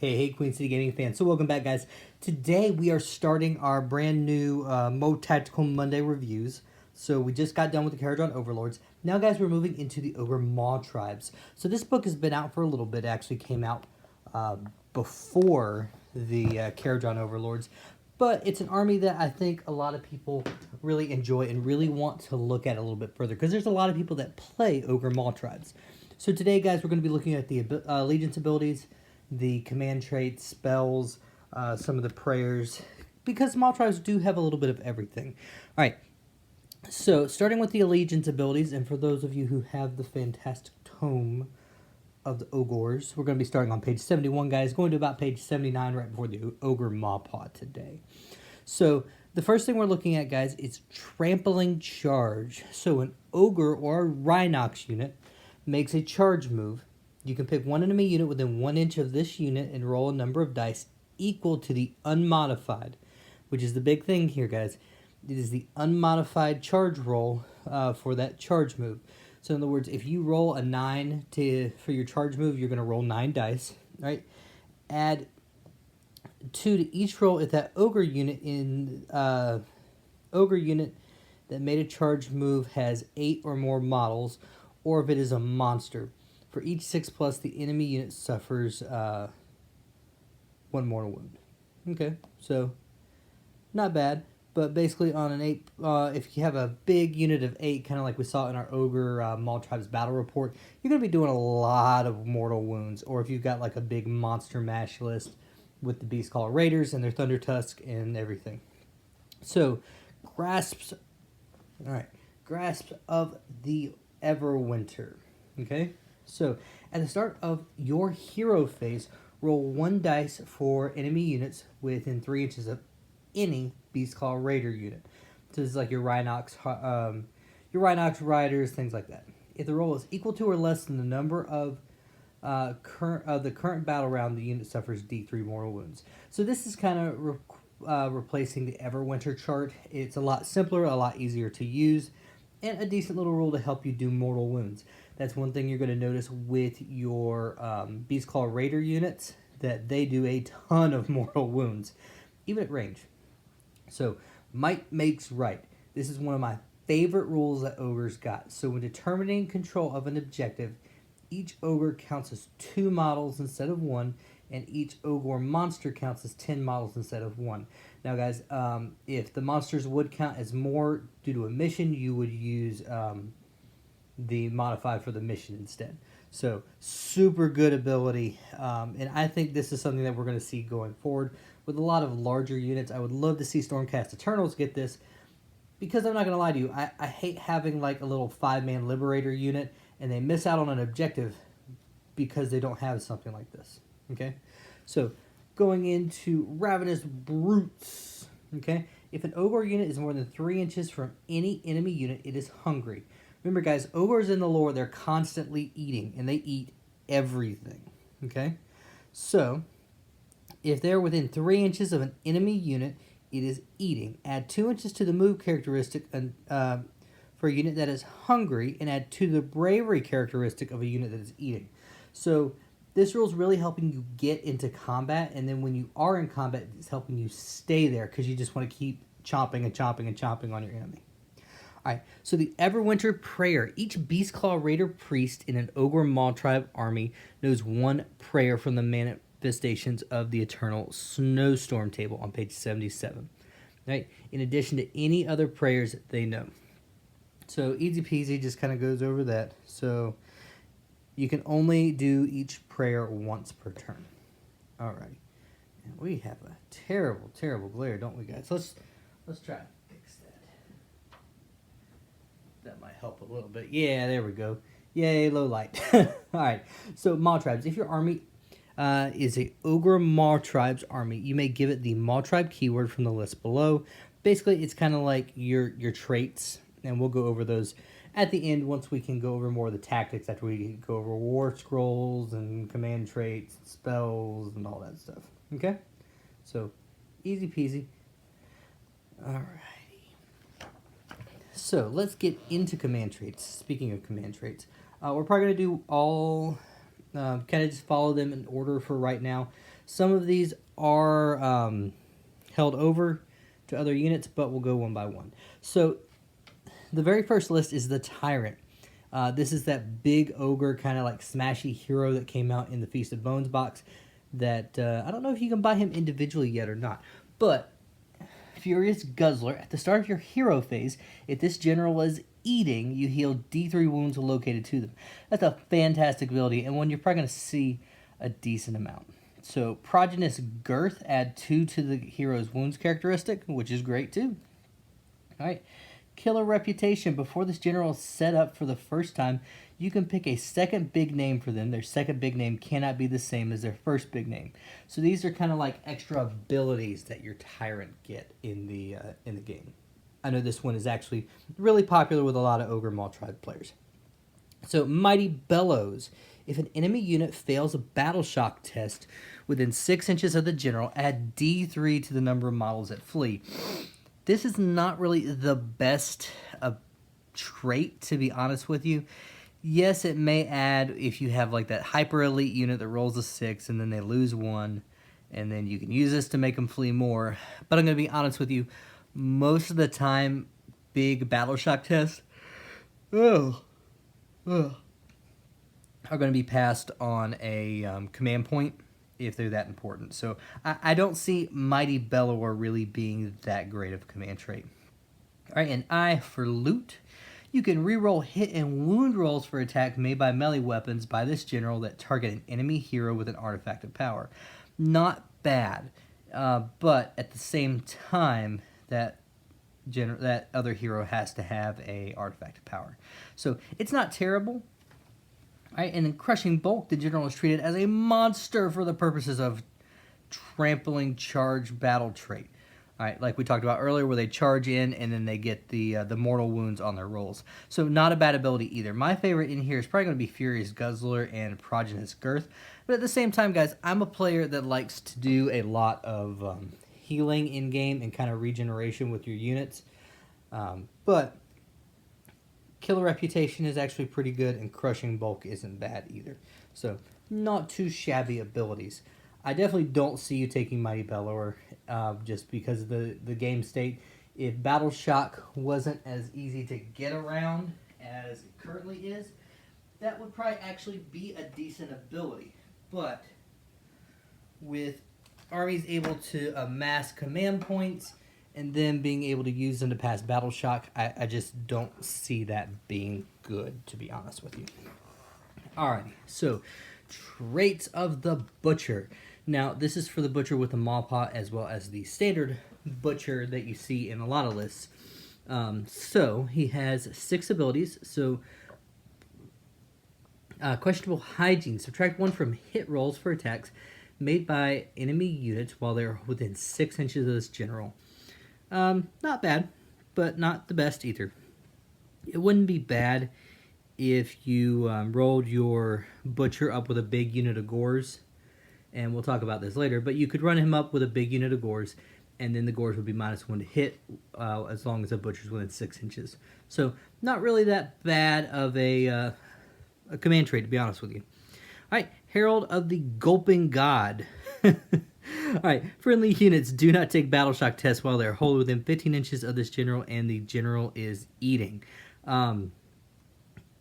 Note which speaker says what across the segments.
Speaker 1: Hey, Queen City Gaming fans. So welcome back, guys. Today we are starting our brand new Tactical Monday reviews. So we just got done with the Karajan Overlords. Now, guys, we're moving into the Ogor Mawtribes. So this book has been out for a little bit. It actually came out before the Karajan Overlords. But it's an army that I think a lot of people really enjoy and really want to look at a little bit further. Because there's a lot of people that play Ogor Mawtribes. So today, guys, we're going to be looking at the allegiance abilities, the command traits, spells, some of the prayers, because Mawtribes do have a little bit of everything. All right, so starting with the allegiance abilities, and for those of you who have the fantastic tome of the Ogors, we're going to be starting on page 71, guys, going to about page 79 right before the Ogor Mawpaw today. So the first thing we're looking at, guys, is trampling charge. So an Ogre or a Rhinox unit makes a charge move. You can pick one enemy unit within 1 inch of this unit and roll a number of dice equal to the unmodified, which is the big thing here, guys. It is the unmodified charge roll for that charge move. So in other words, if you roll a 9 for your charge move, you're going to roll 9 dice, right? Add 2 to each roll if that ogre unit that made a charge move has 8 or more models, or if it is a monster. For each 6+, the enemy unit suffers 1 mortal wound. Okay, so not bad. But basically on an 8, if you have a big unit of 8, kind of like we saw in our Ogor Mawtribes battle report, you're going to be doing a lot of mortal wounds. Or if you've got like a big monster mash list with the Beastcaller Raiders and their Thunder Tusk and everything. So, grasps of the Everwinter. Okay? So, at the start of your hero phase, roll 1 dice for enemy units within 3 inches of any Beastcaller Raider unit. So this is like your Rhinox Riders, things like that. If the roll is equal to or less than the number of the current battle round, the unit suffers D3 mortal wounds. So this is kind of replacing the Everwinter chart. It's a lot simpler, a lot easier to use, and a decent little rule to help you do mortal wounds. That's one thing you're going to notice with your Beastcaller Raider units, that they do a ton of mortal wounds, even at range. So, might makes right. This is one of my favorite rules that Ogres got. So, when determining control of an objective, each Ogre counts as 2 models instead of 1, and each Ogor monster counts as 10 models instead of 1. Now, guys, if the monsters would count as more due to a mission, you would use the modified for the mission instead. So, super good ability, and I think this is something that we're going to see going forward with a lot of larger units. I would love to see Stormcast Eternals get this, because I'm not going to lie to you, I hate having like a little 5-man Liberator unit, and they miss out on an objective because they don't have something like this, okay? So, going into Ravenous Brutes, okay? If an Ogre unit is more than 3 inches from any enemy unit, it is hungry. Remember, guys, Ogres in the lore, they're constantly eating, and they eat everything, okay? So, if they're within 3 inches of an enemy unit, it is eating. Add 2 inches to the move characteristic for a unit that is hungry, and add 2 to the bravery characteristic of a unit that is eating. So, this rule is really helping you get into combat, and then when you are in combat, it's helping you stay there, because you just want to keep chomping and chomping and chomping on your enemy. Alright, so the Everwinter Prayer. Each Beastclaw Raider Priest in an Ogor Mawtribe army knows 1 prayer from the manifestations of the Eternal Snowstorm table on page 77. Right? In addition to any other prayers they know. So easy peasy, just kind of goes over that. So you can only do each prayer once per turn. Alright. And we have a terrible, terrible glare, don't we, guys? Let's try to fix that. That might help a little bit. Yeah, there we go. Yay, low light. Alright, so Mawtribes. If your army is a Ogor Mawtribes army, you may give it the Mawtribe keyword from the list below. Basically, it's kind of like your traits, and we'll go over those at the end once we can go over more of the tactics, after we go over war scrolls and command traits, spells, and all that stuff. Okay? So, easy peasy. Alright. So, let's get into command traits. Speaking of command traits, we're probably going to do all, kind of just follow them in order for right now. Some of these are held over to other units, but we'll go one by one. So the very first list is the Tyrant. This is that big ogre kind of like smashy hero that came out in the Feast of Bones box that I don't know if you can buy him individually yet or not. But Furious Guzzler, at the start of your hero phase, if this general is eating, you heal D3 wounds located to them. That's a fantastic ability, and one you're probably going to see a decent amount. So Progenitus Girth, add 2 to the hero's wounds characteristic, which is great too. Alright, Killer Reputation. Before this general is set up for the first time, you can pick a second big name for them. Their second big name cannot be the same as their first big name. So these are kind of like extra abilities that your Tyrant get in the game. I know this one is actually really popular with a lot of Ogor Mawtribe players. So Mighty Bellows. If an enemy unit fails a battle shock test within 6 inches of the general, add D3 to the number of models that flee. This is not really the best trait, to be honest with you. Yes, it may add if you have like that hyper elite unit that rolls a 6 and then they lose 1, and then you can use this to make them flee more. But I'm going to be honest with you, most of the time, big battle shock tests are going to be passed on a command point if they're that important. So I don't see Mighty Bellower really being that great of a command trait. All right, and I for loot. You can reroll hit and wound rolls for attacks made by melee weapons by this general that target an enemy hero with an artifact of power. Not bad, but at the same time, that other hero has to have a artifact of power. So it's not terrible. Right, and in Crushing Bulk, the general is treated as a monster for the purposes of trampling charge battle trait. All right, like we talked about earlier, where they charge in and then they get the mortal wounds on their rolls. So not a bad ability either. My favorite in here is probably going to be Furious Guzzler and Progenitus Girth. But at the same time, guys, I'm a player that likes to do a lot of healing in-game and kind of regeneration with your units. But Killer Reputation is actually pretty good, and Crushing Bulk isn't bad either. So not too shabby abilities. I definitely don't see you taking Mighty Bellower just because of the game state. If Battle Shock wasn't as easy to get around as it currently is, that would probably actually be a decent ability. But with armies able to amass command points and then being able to use them to pass Battle Shock, I just don't see that being good, to be honest with you. Alrighty, so traits of the Butcher. Now, this is for the Butcher with the Mawpaw as well as the standard Butcher that you see in a lot of lists. So, he has 6 abilities. So, Questionable Hygiene. Subtract 1 from hit rolls for attacks made by enemy units while they're within 6 inches of this general. Not bad, but not the best either. It wouldn't be bad if you rolled your Butcher up with a big unit of Ogors, and we'll talk about this later, but you could run him up with a big unit of Ogors, and then the Ogors would be -1 to hit as long as the Butcher's within 6 inches. So not really that bad of a command trait, to be honest with you. All right, Herald of the Gulping God. Alright, friendly units do not take battle shock tests while they're wholly within 15 inches of this general and the general is eating.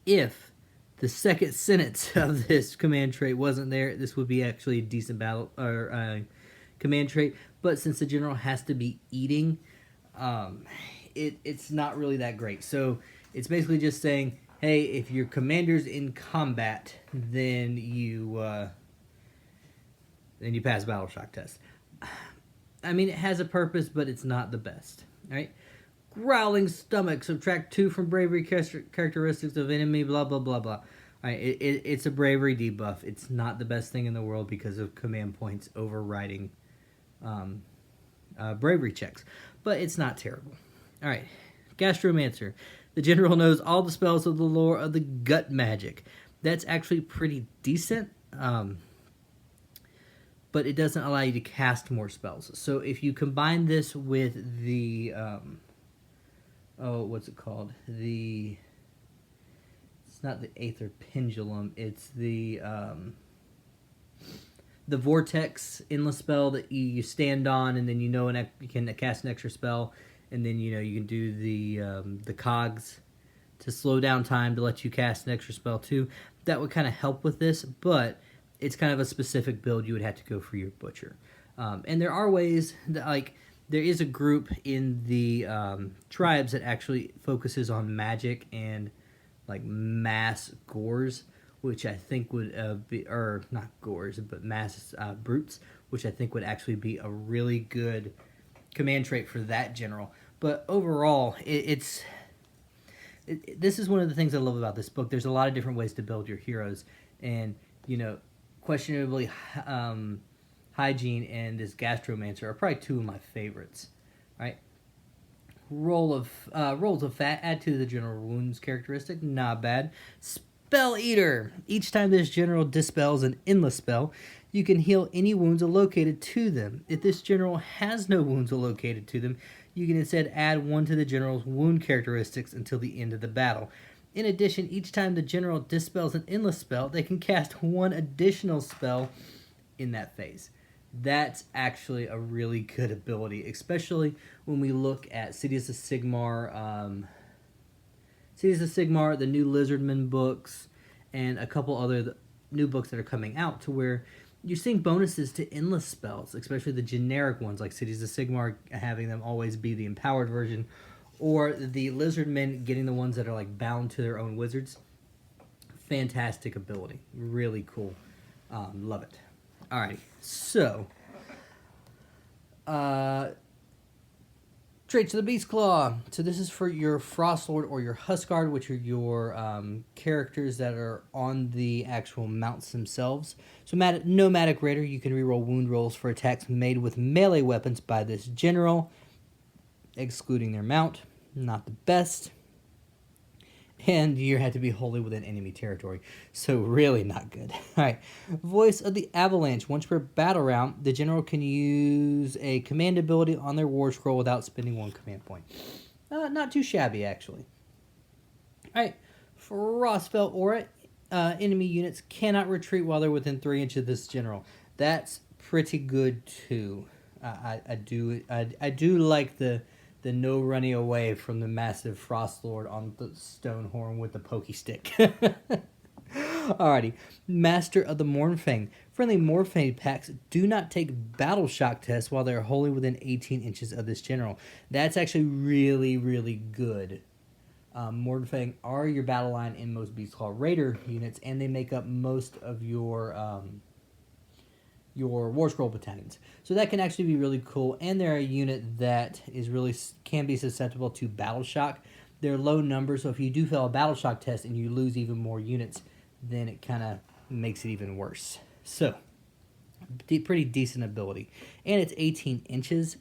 Speaker 1: If the second sentence of this command trait wasn't there, this would be actually a decent battle or command trait. But since the general has to be eating, it's not really that great. So it's basically just saying, hey, if your commander's in combat, then you pass battle shock test. I mean, it has a purpose, but it's not the best. All right. Growling Stomach. Subtract 2 from bravery characteristics of enemy, blah, blah, blah, blah. All right, it's a bravery debuff. It's not the best thing in the world because of command points overriding bravery checks. But it's not terrible. All right. Gastromancer. The general knows all the spells of the lore of the gut magic. That's actually pretty decent. But it doesn't allow you to cast more spells. So if you combine this with the, what's it called? It's not the Aether Pendulum, it's the the Vortex endless spell that you stand on, and then you can cast an extra spell, and then you can do the cogs to slow down time to let you cast an extra spell too. That would kind of help with this, but it's kind of a specific build you would have to go for your Butcher. And there are ways that, like, there is a group in the tribes that actually focuses on magic and like mass Gors, which I think would be, or not Gors, but mass brutes, which I think would actually be a really good command trait for that general. But overall, this is one of the things I love about this book. There's a lot of different ways to build your heroes, and questionably, Hygiene and this Gastromancer are probably two of my favorites. Right? Rolls of fat add to the general wounds characteristic. Not bad. Spell Eater. Each time this general dispels an endless spell, you can heal any wounds allocated to them. If this general has no wounds allocated to them, you can instead add one to the general's wound characteristics until the end of the battle. In addition, each time the general dispels an endless spell, they can cast one additional spell in that phase. That's actually a really good ability, especially when we look at Cities of Sigmar, the new Lizardman books, and a couple other new books that are coming out, to where you're seeing bonuses to endless spells, especially the generic ones like Cities of Sigmar having them always be the empowered version, or the Lizardmen getting the ones that are like bound to their own wizards. Fantastic ability, really cool, love it. Alrighty, so traits of the Beast Claw. So this is for your Frostlord or your Huskard, which are your characters that are on the actual mounts themselves. So Nomadic Raider, you can reroll wound rolls for attacks made with melee weapons by this general, excluding their mount. Not the best. And you have to be wholly within enemy territory. So really not good. Alright. Voice of the Avalanche. Once per battle round, the general can use a command ability on their war scroll without spending one command point. Not too shabby, actually. Alright. Frostfell Aura. Enemy units cannot retreat while they're within 3 inches of this general. That's pretty good, too. I do like the no running away from the massive Frostlord on the Stonehorn with the pokey stick. Alrighty. Master of the Mournfang. Friendly Mournfang packs do not take battle shock tests while they're wholly within 18 inches of this general. That's actually really, really good. Mournfang are your battle line in most Beastclaw Raider units, and they make up most of your War Scroll battalions. So that can actually be really cool, and they're a unit that can be susceptible to battle shock. They're low numbers, so if you do fail a battle shock test and you lose even more units, then it kind of makes it even worse. So, pretty decent ability. And it's 18 inches,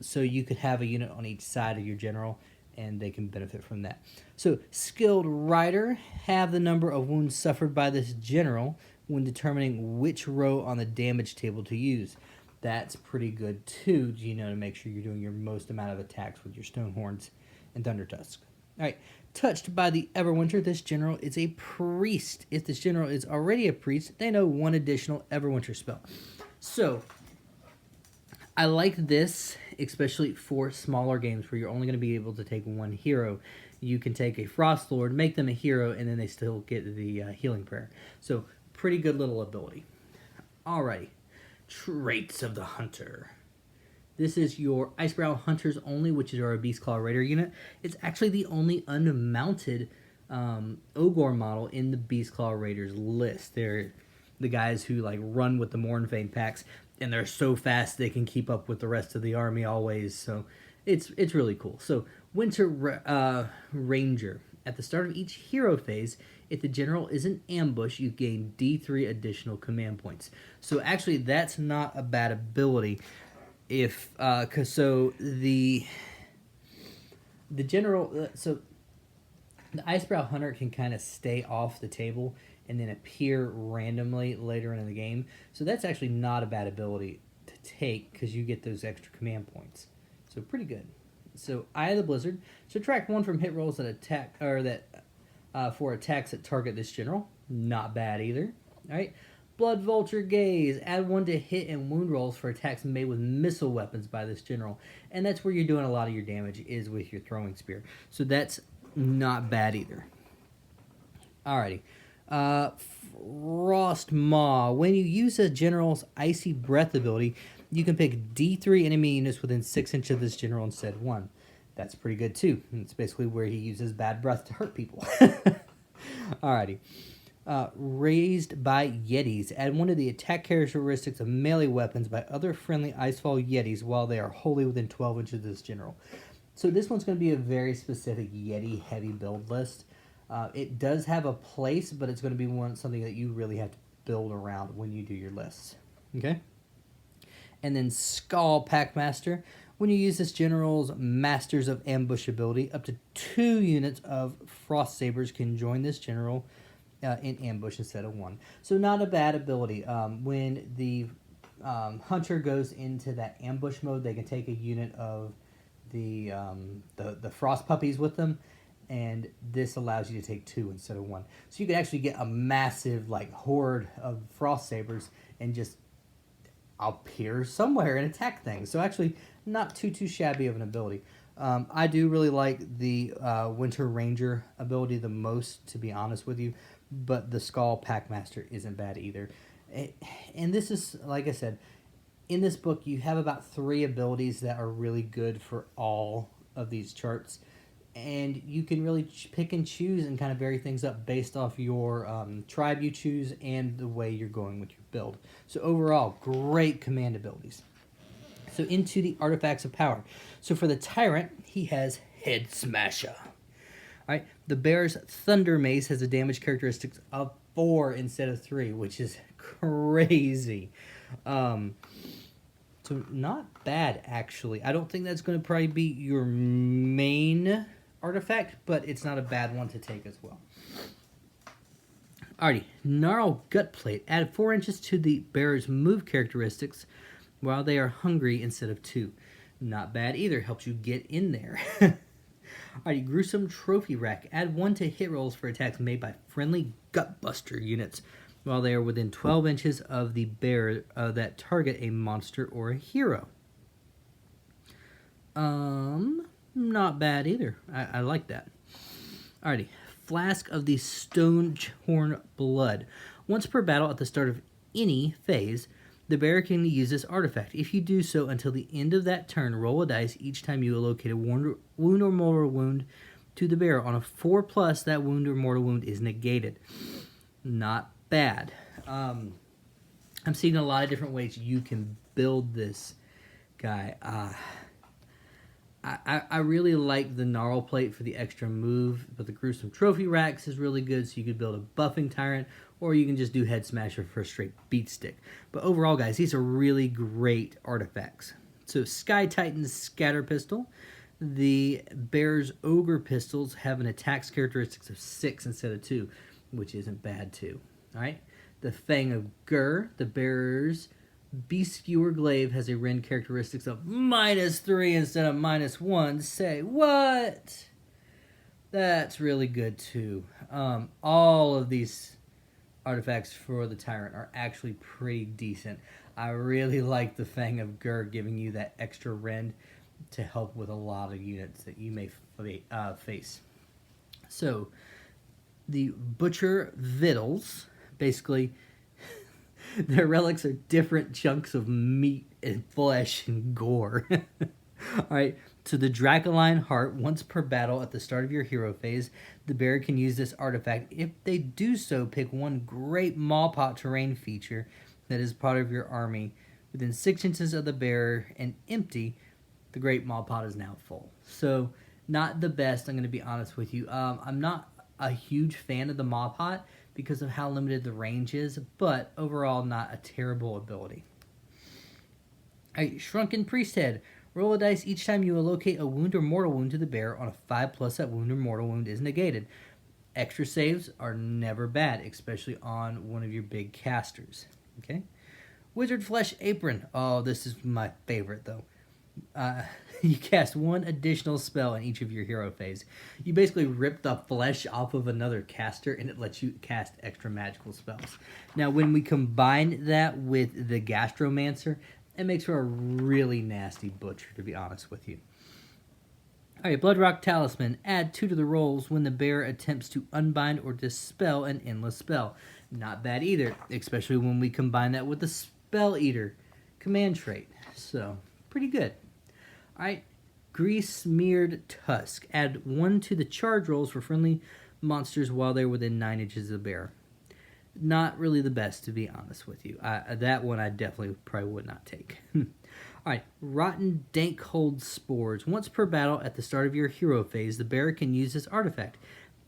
Speaker 1: so you could have a unit on each side of your general, and they can benefit from that. So, Skilled Rider, have the number of wounds suffered by this general when determining which row on the damage table to use. That's pretty good too, to make sure you're doing your most amount of attacks with your Stonehorns and Thundertusk. Alright, Touched by the Everwinter, this general is a priest. If this general is already a priest, they know one additional Everwinter spell. So, I like this, especially for smaller games where you're only going to be able to take one hero. You can take a Frostlord, make them a hero, and then they still get the Healing Prayer. So, pretty good little ability. Alrighty. Traits of the Hunter. This is your Icebrow Hunters only, which is our Beastclaw Raider unit. It's actually the only unmounted Ogor model in the Beastclaw Raiders list. They're the guys who run with the Mournfang packs, and they're so fast they can keep up with the rest of the army always. So it's really cool. So Winter Ranger. At the start of each hero phase, if the general is in ambush, you gain D3 additional command points. So actually, that's not a bad ability. The general, so the Icebrow Hunter can kind of stay off the table and then appear randomly later in the game. So that's actually not a bad ability to take because you get those extra command points. So pretty good. So Eye of the Blizzard. Subtract 1 from hit rolls for attacks that target this general. Not bad either. All right. Blood Vulture Gaze. Add 1 to hit and wound rolls for attacks made with missile weapons by this general. And that's where you're doing a lot of your damage, is with your throwing spear. So that's not bad either. Alrighty. Frost Maw. When you use a general's Icy Breath ability, you can pick D3 enemy units within 6 inches of this general instead of 1. That's pretty good too. It's basically where he uses bad breath to hurt people. Alrighty. Raised by Yetis. Add 1 of the attack characteristics of melee weapons by other friendly Icefall Yetis while they are wholly within 12 inches of this general. So this one's going to be a very specific Yeti heavy build list. It does have a place, but it's going to be something that you really have to build around when you do your lists. Okay? And then Skull Packmaster. When you use this general's Masters of Ambush ability, up to 2 units of Frost Sabers can join this general in ambush instead of 1. So not a bad ability. When the Hunter goes into that ambush mode, they can take a unit of the Frost Puppies with them, and this allows you to take 2 instead of 1. So you could actually get a massive horde of Frost Sabers and just appear somewhere and attack things. So actually not too shabby of an ability. I do really like the Winter Ranger ability the most, to be honest with you, but the Skull Packmaster isn't bad either. And this is, like I said, in this book you have about 3 abilities that are really good for all of these charts, and you can really pick and choose and kind of vary things up based off your tribe you choose and the way you're going with your build. So overall, great command abilities. So into the Artifacts of Power. So for the Tyrant, he has Head Smasher. Alright, the Bear's Thunder Mace has a damage characteristics of 4 instead of 3, which is crazy. So not bad, actually. I don't think that's going to probably be your main artifact, but it's not a bad one to take as well. Alrighty, Gnarl Gutplate. Add 4 inches to the bearer's move characteristics while they are hungry instead of 2. Not bad either. Helps you get in there. Alrighty, Gruesome Trophy Rack. Add 1 to hit rolls for attacks made by friendly Gutbuster units while they are within 12 inches of the bearer that target a monster or a hero. Not bad either. I like that. Alrighty. Flask of the Stonehorn Blood. Once per battle at the start of any phase, the bearer can use this artifact. If you do so until the end of that turn, roll a dice each time you allocate a wound or mortal wound to the bearer. On a 4+, that wound or mortal wound is negated. Not bad. I'm seeing a lot of different ways you can build this guy. I really like the Gnarl Plate for the extra move, but the Gruesome Trophy Racks is really good, so you could build a buffing Tyrant, or you can just do Head Smasher for a straight beat stick. But overall, guys, these are really great artifacts. So Sky Titan's Scatter Pistol. The Bear's Ogre Pistols have an attacks characteristics of 6 instead of 2, which isn't bad too. Alright? The Fang of Gur, the Bearer's Beast Skewer Glaive, has a rend characteristics of -3 instead of -1. Say what? That's really good too. All of these artifacts for the Tyrant are actually pretty decent. I really like the Fang of Gur giving you that extra rend to help with a lot of units that you may face. So, the Butcher Vittles, basically, their relics are different chunks of meat and flesh and gore. Alright, so the Dracoline Heart, once per battle at the start of your hero phase, the bearer can use this artifact. If they do so, pick 1 Great Mawpot terrain feature that is part of your army within 6 inches of the bearer and empty. The Great Mawpot is now full. So, not the best, I'm going to be honest with you. I'm not a huge fan of the Mawpot because of how limited the range is, but overall not a terrible ability. Alright, Shrunken Priesthead. Roll a dice each time you allocate a wound or mortal wound to the bearer. On a 5+, that wound or mortal wound is negated. Extra saves are never bad, especially on one of your big casters. Okay? Wizard Flesh Apron. Oh, this is my favorite, though. you cast one additional spell in each of your hero phase. You basically rip the flesh off of another caster, and it lets you cast extra magical spells. Now, when we combine that with the Gastromancer, it makes for a really nasty butcher, to be honest with you. Alright, Bloodrock Talisman. Add 2 to the rolls when the bearer attempts to unbind or dispel an endless spell. Not bad either, especially when we combine that with the Spell Eater command trait. So, pretty good. Alright, Grease-Smeared Tusk. Add 1 to the charge rolls for friendly monsters while they're within 9 inches of the bearer. Not really the best, to be honest with you. That one I definitely probably would not take. Alright, Rotten Dankhold Spores. Once per battle at the start of your hero phase, the bearer can use this artifact.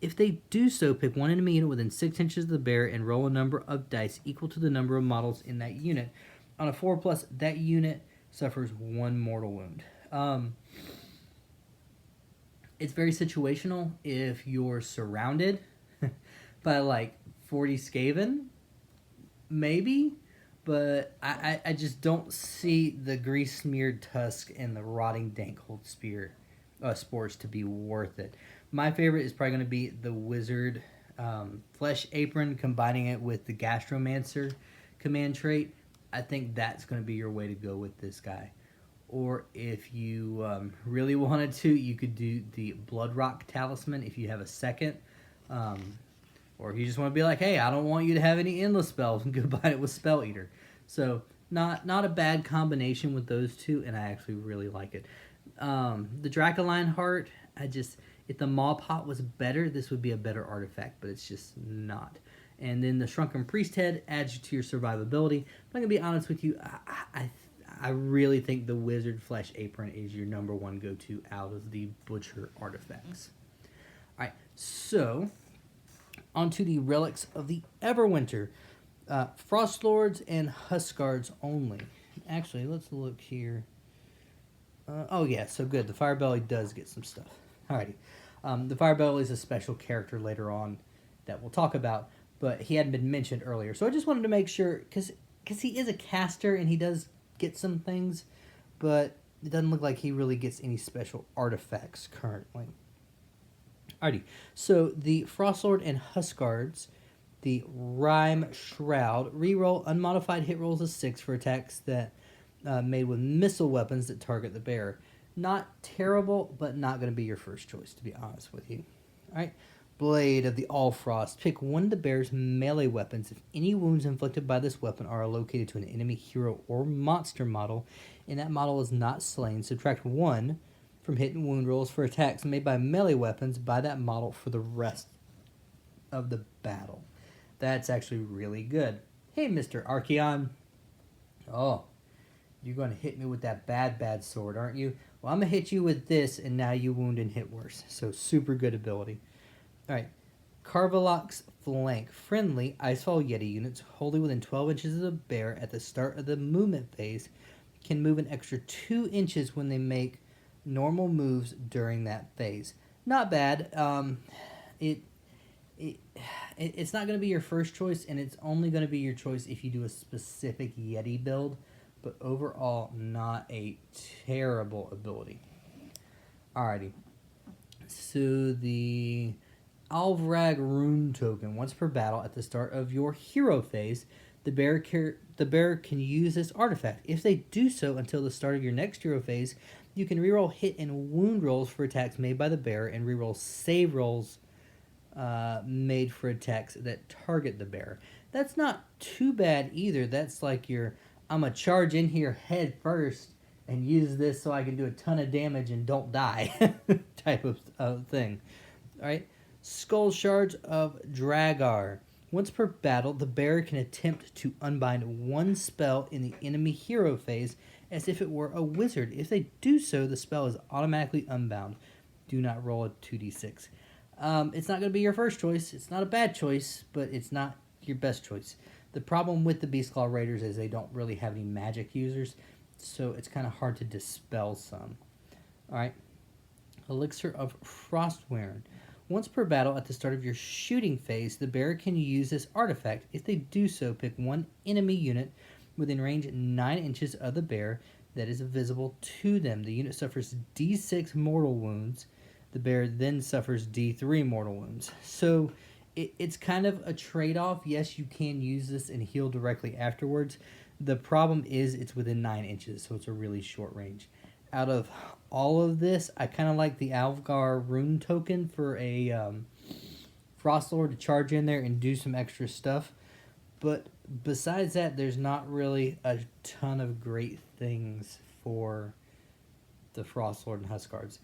Speaker 1: If they do so, pick one enemy unit within 6 inches of the bearer and roll a number of dice equal to the number of models in that unit. On a 4+, that unit suffers 1 mortal wound. It's very situational. If you're surrounded by like 40 Skaven, maybe, but I just don't see the Grease-Smeared Tusk and the Rotting Dankhold Spores to be worth it. My favorite is probably going to be the Wizard Flesh Apron, combining it with the Gastromancer command trait. I think that's going to be your way to go with this guy. Or if you really wanted to, you could do the Bloodrock Talisman if you have a second. Or if you just want to be like, hey, I don't want you to have any endless spells, and combine it with Spell Eater. So not a bad combination with those two, and I actually really like it. The Dracoline Heart, if the Maw Pot was better, this would be a better artifact, but it's just not. And then the Shrunken Priest Head adds you to your survivability. But I'm going to be honest with you, I really think the Wizard Flesh Apron is your number one go-to out of the Butcher artifacts. Alright, so onto the Relics of the Everwinter. Frostlords and Huskguards only. Actually, let's look here. Oh yeah, so good. The Firebelly does get some stuff. Alrighty. The Firebelly is a special character later on that we'll talk about, but he hadn't been mentioned earlier. So I just wanted to make sure, because he is a caster and he does get some things, but it doesn't look like he really gets any special artifacts currently. Alrighty, so the Frostlord and Huskguards, the Rime Shroud, reroll unmodified hit rolls of 6 for attacks that made with missile weapons that target the bearer. Not terrible, but not going to be your first choice, to be honest with you. Alright, Blade of the Allfrost. Pick one of the bearer's melee weapons if any wounds inflicted by this weapon are allocated to an enemy hero or monster model, and that model is not slain. Subtract 1 from hit and wound rolls for attacks made by melee weapons by that model for the rest of the battle. That's actually really good. Hey, Mr. Archeon. Oh, you're going to hit me with that bad sword, aren't you? Well, I'm going to hit you with this, and now you wound and hit worse. So, super good ability. Alright, Carvalok's Flank. Friendly Icefall Yeti units wholly within 12 inches of the bear at the start of the movement phase can move an extra 2 inches when they make normal moves during that phase. Not bad. It's not going to be your first choice, and it's only going to be your choice if you do a specific Yeti build, but overall, not a terrible ability. Alrighty. So the Alvrag Rune Token. Once per battle at the start of your hero phase, the bearer can use this artifact. If they do so until the start of your next hero phase, you can reroll hit and wound rolls for attacks made by the bearer and reroll save rolls made for attacks that target the bearer. That's not too bad either. That's like I'm going to charge in here head first and use this so I can do a ton of damage and don't die type of thing. Alright, Skull Shards of Dragar. Once per battle, the bearer can attempt to unbind one spell in the enemy hero phase as if it were a wizard. If they do so, the spell is automatically unbound. Do not roll a 2d6. It's not going to be your first choice. It's not a bad choice, but it's not your best choice. The problem with the Beastclaw Raiders is they don't really have any magic users, so it's kind of hard to dispel some. Alright, Elixir of Frostwearn. Once per battle at the start of your shooting phase, the bearer can use this artifact. If they do so, pick one enemy unit within range 9 inches of the bearer. that is visible to them. The unit suffers D6 mortal wounds. The bear then suffers D3 mortal wounds. So it's kind of a trade-off. Yes, you can use this and heal directly afterwards. The problem is it's within 9 inches, so it's a really short range. Out of all of this, I kind of like the Algar rune token for a Frost Lord to charge in there and do some extra stuff. But besides that, there's not really a ton of great things for the Frost Lord and Huskards.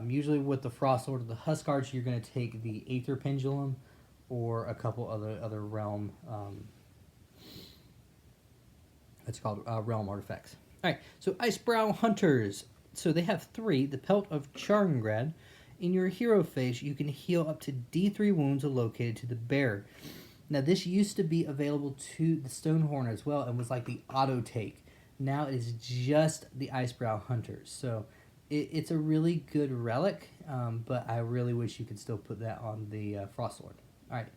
Speaker 1: Usually with the Frost Lord and the Huskards, you're going to take the Aether Pendulum or a couple other realm, it's called realm artifacts. All right, so Icebrow Hunters. So they have 3. The Pelt of Charngrad. In your hero phase, you can heal up to D3 wounds located to the bear. Now, this used to be available to the Stonehorn as well and was like the auto take. Now it is just the Icebrow Hunters. So it's a really good relic, but I really wish you could still put that on the Frost Lord. All right.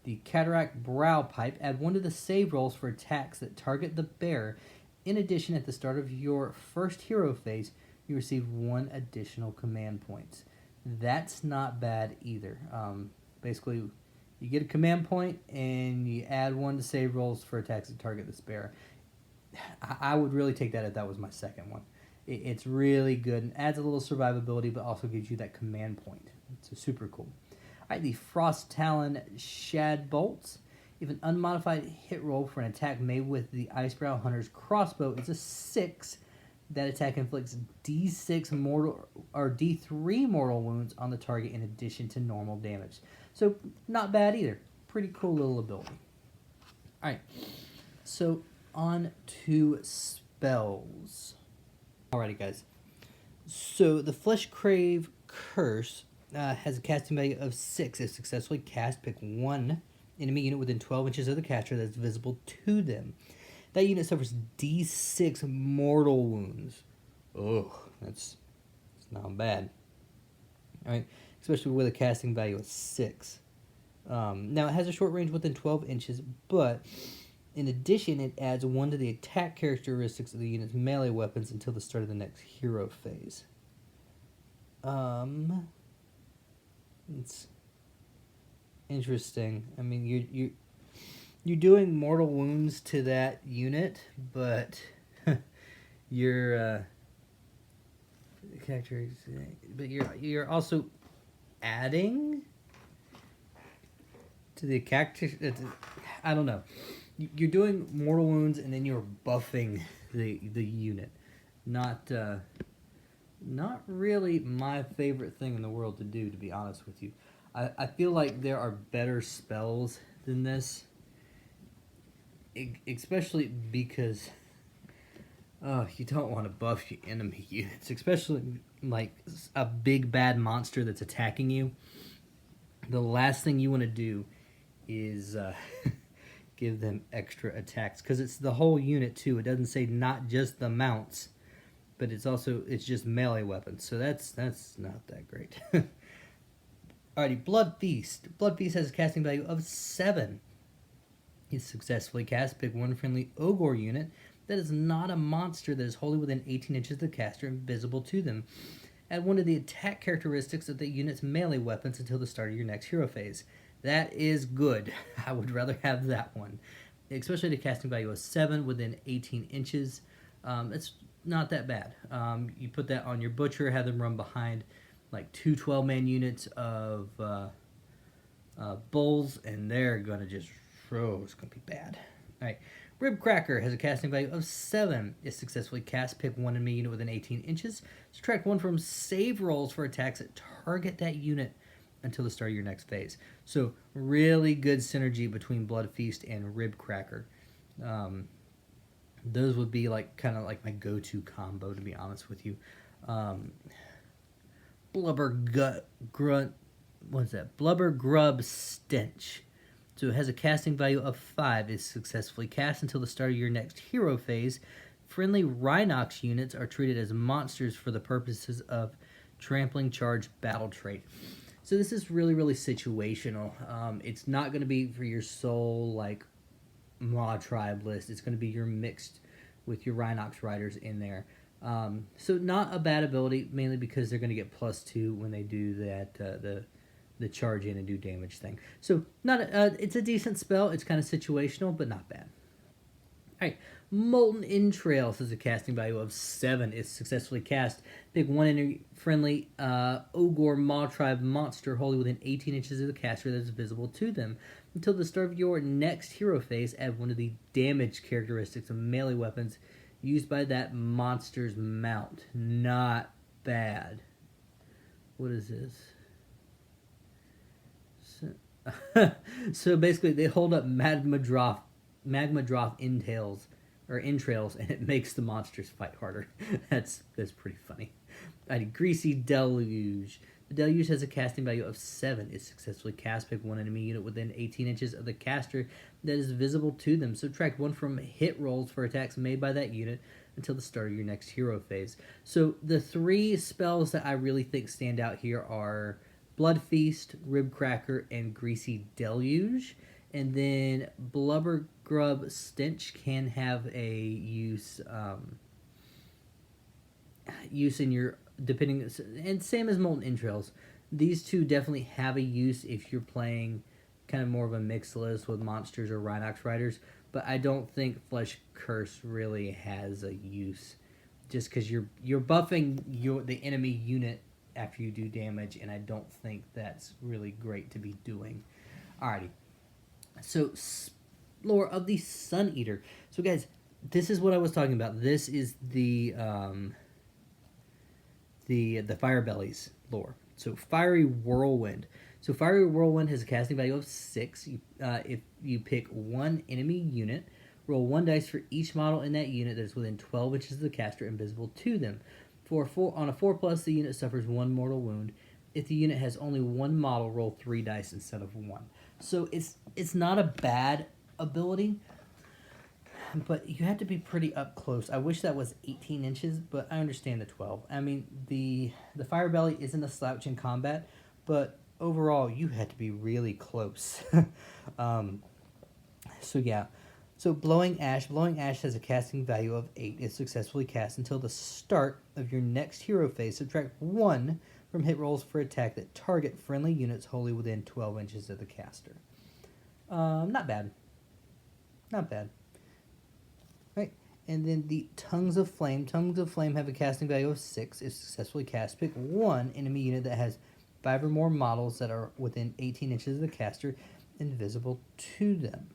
Speaker 1: The Cataract Brow Pipe. Add 1 to the save rolls for attacks that target the bear. In addition, at the start of your first hero phase, you receive 1 additional command point. That's not bad either. Basically, you get a command point and you add 1 to save rolls for attacks that target this bear. I would really take that if that was my second one. It's really good and adds a little survivability, but also gives you that command point. It's super cool. All right, the Frost Talon Shad Bolts. If an unmodified hit roll for an attack made with the Icebrow Hunter's crossbow is a 6, that attack inflicts D6 mortal or D3 mortal wounds on the target in addition to normal damage. So not bad either. Pretty cool little ability. All right, so on to spells. Alrighty, guys. So the Flesh Crave Curse has a casting value of 6. If successfully cast, pick 1 enemy unit within 12 inches of the caster that's visible to them. That unit suffers D6 mortal wounds. Ugh, that's not bad. Alright, especially with a casting value of 6. Now, it has a short range within 12 inches, but in addition, it adds 1 to the attack characteristics of the unit's melee weapons until the start of the next hero phase. It's interesting. I mean, you're doing mortal wounds to that unit, but you're you're also adding to the character. I don't know. You're doing mortal wounds and then you're buffing the unit. Not really my favorite thing in the world to do, to be honest with you. I feel like there are better spells than this. Especially because you don't want to buff your enemy units. Especially like a big bad monster that's attacking you. The last thing you want to do is give them extra attacks. Because it's the whole unit too. It doesn't say not just the mounts. But it's just melee weapons, so that's not that great. Alrighty, Blood Feast. Blood Feast has a casting value of 7. It's successfully cast. Pick 1 friendly Ogor unit that is not a monster that is wholly within 18 inches of the caster and visible to them. Add 1 to the attack characteristics of the unit's melee weapons until the start of your next hero phase. That is good. I would rather have that one. Especially the casting value of 7 within 18 inches. It's not that bad. You put that on your butcher, have them run behind like 2 12-man units of bulls, and they're going to just it's going to be bad. Alright, Rib Cracker has a casting value of 7. Is successfully cast. Pick 1 enemy unit within 18 inches. Subtract 1 from save rolls for attacks that target that unit until the start of your next phase. So really good synergy between Blood Feast and Rib Cracker. Those would be kind of like my go-to combo, to be honest with you. Blubber Grub Stench. So it has a casting value of 5. Is successfully cast until the start of your next hero phase. Friendly Rhinox units are treated as monsters for the purposes of trampling charge battle trait. So this is really, really situational. It's not going to be for your sole Mawtribe list. It's going to be your mixed with your Rhinox riders in there. So not a bad ability, mainly because they're going to get +2 when they do that the charge in and do damage thing. So not it's a decent spell. It's kind of situational, but not bad. All right, Molten Entrails has a casting value of 7. It's successfully cast. Pick one enemy friendly Ogor Mawtribe monster wholly within 18 inches of the caster that is visible to them. Until the start of your next hero phase, add one of the damage characteristics of melee weapons used by that monster's mount. Not bad. What is this? So basically, they hold up magma drop entrails, and it makes the monsters fight harder. that's pretty funny. Greasy Deluge. The Deluge has a casting value of 7. It's successfully cast. Pick one enemy unit within 18 inches of the caster that is visible to them. Subtract 1 from hit rolls for attacks made by that unit until the start of your next hero phase. So the 3 spells that I really think stand out here are Blood Feast, Rib Cracker, and Greasy Deluge. And then Blubber Grub Stench can have a use in your depending, and same as Molten Entrails. These two definitely have a use if you're playing kind of more of a mixed list with monsters or Rhinox Riders, but I don't think Flesh Curse really has a use, just because you're buffing the enemy unit after you do damage, and I don't think that's really great to be doing. Alrighty, so lore of the Sun Eater. So guys, this is what I was talking about. This is the Fire Bellies lore. So Fiery Whirlwind. So Fiery Whirlwind has a casting value of 6. If you pick one enemy unit, roll 1 dice for each model in that unit that is within 12 inches of the caster and visible to them. On a 4+, the unit suffers 1 mortal wound. If the unit has only 1 model, roll 3 dice instead of 1. So it's not a bad ability, but you have to be pretty up close. I wish that was 18 inches, but I understand the 12. I mean, the Fire Belly isn't a slouch in combat, but overall, you had to be really close. So yeah. So Blowing Ash. Blowing Ash has a casting value of 8. It's successfully cast until the start of your next hero phase. Subtract 1 from hit rolls for attack that target friendly units wholly within 12 inches of the caster. Not bad. Not bad. Right. And then the Tongues of Flame. Tongues of Flame have a casting value of 6. It's successfully cast. Pick one enemy unit that has 5 or more models that are within 18 inches of the caster and visible to them.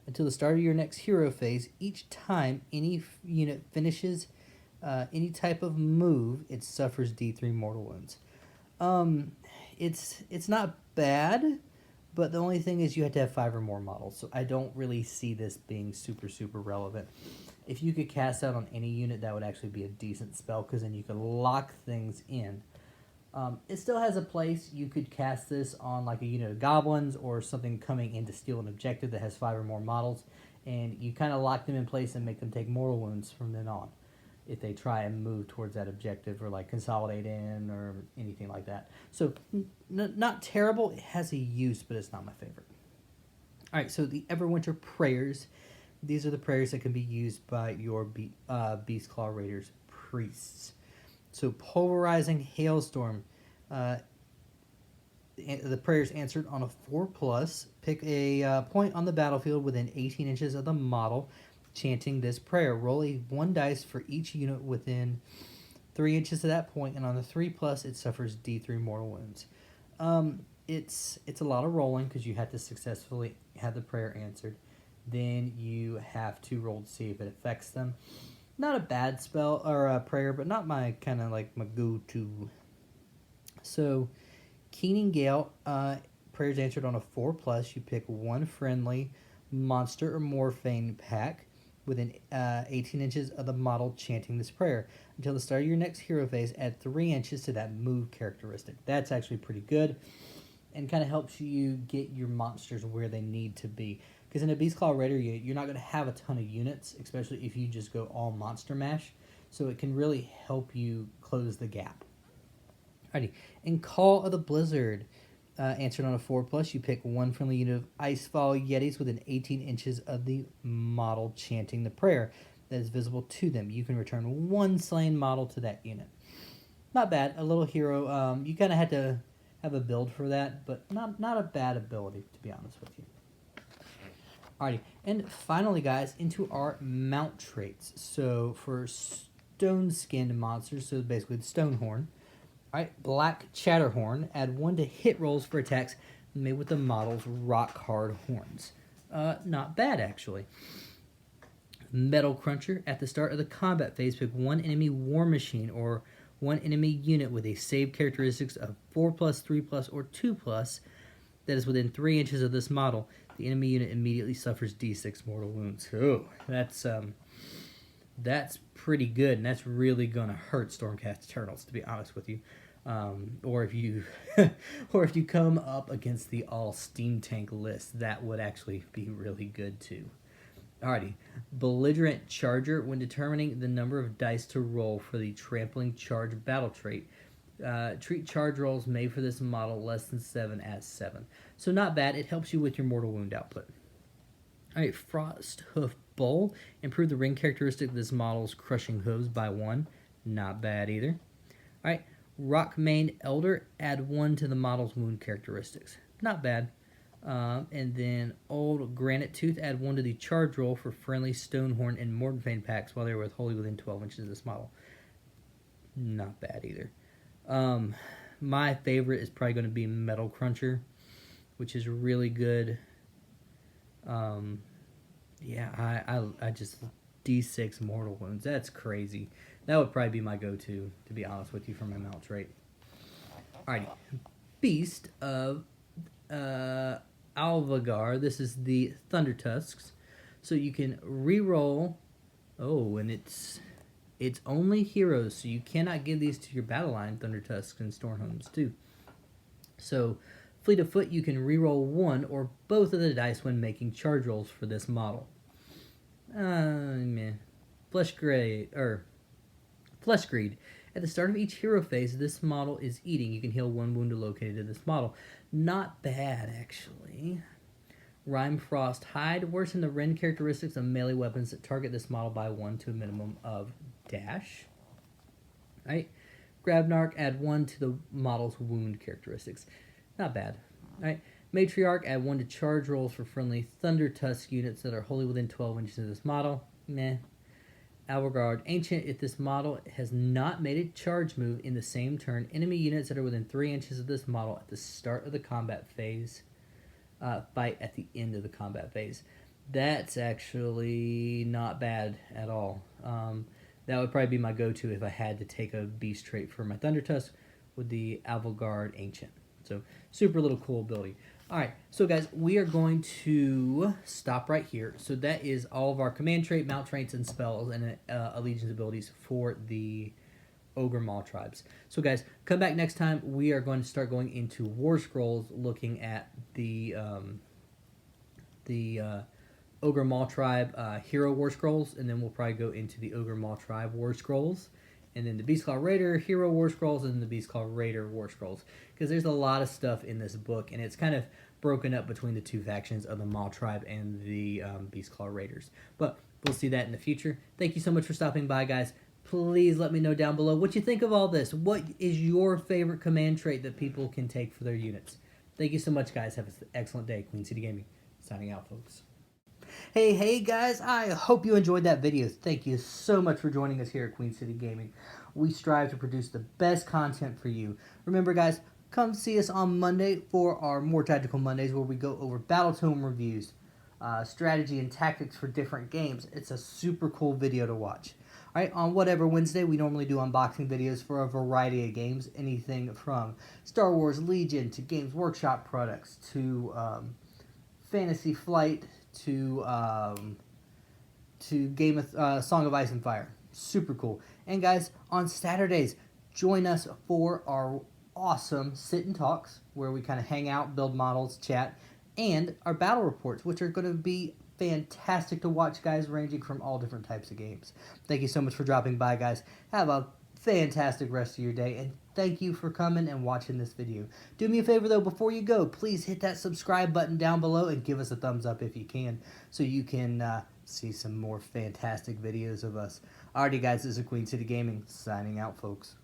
Speaker 1: Until the start of your next hero phase, each time any unit finishes any type of move, it suffers D3 mortal wounds. It's not bad, but the only thing is you have to have 5 or more models, so I don't really see this being super relevant. If you could cast out on any unit, that would actually be a decent spell, because then you could lock things in. It still has a place. You could cast this on like a unit of goblins or something coming in to steal an objective that has 5 or more models, and you kind of lock them in place and make them take mortal wounds from then on if they try and move towards that objective or like consolidate in or anything like that. So not terrible. It has a use, but it's not my favorite. All right, so the Everwinter Prayers. These are the prayers that can be used by your Beastclaw Raiders priests. So Pulverizing Hailstorm. The prayer is answered on a 4+. Pick a point on the battlefield within 18 inches of the model, chanting this prayer. Roll a 1 dice for each unit within 3 inches of that point, and on the 3+, it suffers D3 mortal wounds. It's a lot of rolling because you have to successfully have the prayer answered. Then you have to roll to see if it affects them. Not a bad spell or a prayer, but not my kind of like my go-to. So, Keening Gale, prayers answered on a 4+. You pick one friendly monster or morphine pack within 18 inches of the model chanting this prayer. Until the start of your next hero phase, add 3 inches to that move characteristic. That's actually pretty good and kind of helps you get your monsters where they need to be. Because in a Beastclaw Raider, you're not going to have a ton of units, especially if you just go all monster mash. So it can really help you close the gap. Alrighty. In Call of the Blizzard, answered on a 4+, you pick one friendly unit of Icefall Yetis within 18 inches of the model chanting the prayer. that is visible to them. You can return 1 slain model to that unit. Not bad. A little hero. You kind of had to have a build for that, but not a bad ability, to be honest with you. Alrighty, and finally, guys, into our mount traits. So for stone-skinned monsters, so basically the Stonehorn. Alright, Black Chatterhorn. Add 1 to hit rolls for attacks made with the model's rock-hard horns. Not bad, actually. Metal Cruncher. At the start of the combat phase, pick 1 enemy war machine or 1 enemy unit with a save characteristics of 4+, 3+, or 2+, that is within 3 inches of this model. The enemy unit immediately suffers d6 mortal wounds. Oh, that's pretty good, and that's really gonna hurt Stormcast Eternals, to be honest with you. Or if you or if you come up against the all steam tank list, that would actually be really good too. Alrighty, Belligerent Charger. When determining the number of dice to roll for the Trampling Charge battle trait, treat charge rolls made for this model less than 7 as 7. So not bad. It helps you with your mortal wound output. Alright, Frost Hoof Bull. Improve the ring characteristic of this model's crushing hooves by 1. Not bad either. Alright, Rockmane Elder. Add 1 to the model's wound characteristics. Not bad. And then Old Granite Tooth. Add 1 to the charge roll for friendly Stonehorn and Mordenfane packs while they were wholly within 12 inches of this model. Not bad either. My favorite is probably going to be Metal Cruncher, which is really good. Yeah, I just d6 mortal wounds. That's crazy. That would probably be my go-to, to be honest with you, for my mount trait. Alrighty, Beast of Alvagar. This is the Thunder Tusks. So you can re-roll. Oh, and it's only heroes, so you cannot give these to your battle line, Thunder Tusks and Stormhounds too. So, Fleet of Foot, you can re-roll 1 or both of the dice when making charge rolls for this model. Flesh Greed. At the start of each hero phase, this model is eating. You can heal 1 wound located to this model. Not bad, actually. Rime Frost Hide. Worsen the rend characteristics of melee weapons that target this model by 1 to a minimum of dash. Right? Grabnark. Add 1 to the model's wound characteristics. Not bad. Right? Matriarch. Add 1 to charge rolls for friendly Thunder Tusk units that are wholly within 12 inches of this model. Meh. Alvagard Ancient. If this model has not made a charge move in the same turn, enemy units that are within 3 inches of this model at the start of the combat phase fight at the end of the combat phase. That's actually not bad at all. That would probably be my go-to if I had to take a beast trait for my Thunder Tusk with the Alvagard Ancient. So, super little cool ability. Alright, so guys, we are going to stop right here. So that is all of our command trait, mount traits, and spells, and allegiance abilities for the Ogor Mawtribes. So guys, come back next time. We are going to start going into War Scrolls, looking at the Ogor Mawtribe Hero War Scrolls, and then we'll probably go into the Ogor Mawtribe War Scrolls, and then the Beastclaw Raider Hero War Scrolls, and the Beastclaw Raider War Scrolls, because there's a lot of stuff in this book, and it's kind of broken up between the 2 factions of the Mawtribe and the Beastclaw Raiders. But we'll see that in the future. Thank you so much for stopping by, guys. Please let me know down below what you think of all this. What is your favorite command trait that people can take for their units? Thank you so much, guys. Have an excellent day. Queen City Gaming, signing out, folks. Hey guys, I hope you enjoyed that video. Thank you so much for joining us here at Queen City Gaming. We strive to produce the best content for you. Remember, guys, come see us on Monday for our More Tactical Mondays, where we go over Battletome reviews, strategy and tactics for different games. It's a super cool video to watch. Alright, on whatever Wednesday, we normally do unboxing videos for a variety of games, anything from Star Wars Legion to Games Workshop products to Fantasy Flight to Game of Song of Ice and Fire. Super cool. And guys, on Saturdays, join us for our awesome sit and talks, where we kind of hang out, build models, chat, and our battle reports, which are going to be fantastic to watch, guys, ranging from all different types of games. Thank you so much for dropping by, guys. Have a fantastic rest of your day, and thank you for coming and watching this video. Do me a favor, though, before you go, please hit that subscribe button down below and give us a thumbs up if you can, so you can see some more fantastic videos of us. Alrighty guys, this is Queen City Gaming, signing out folks.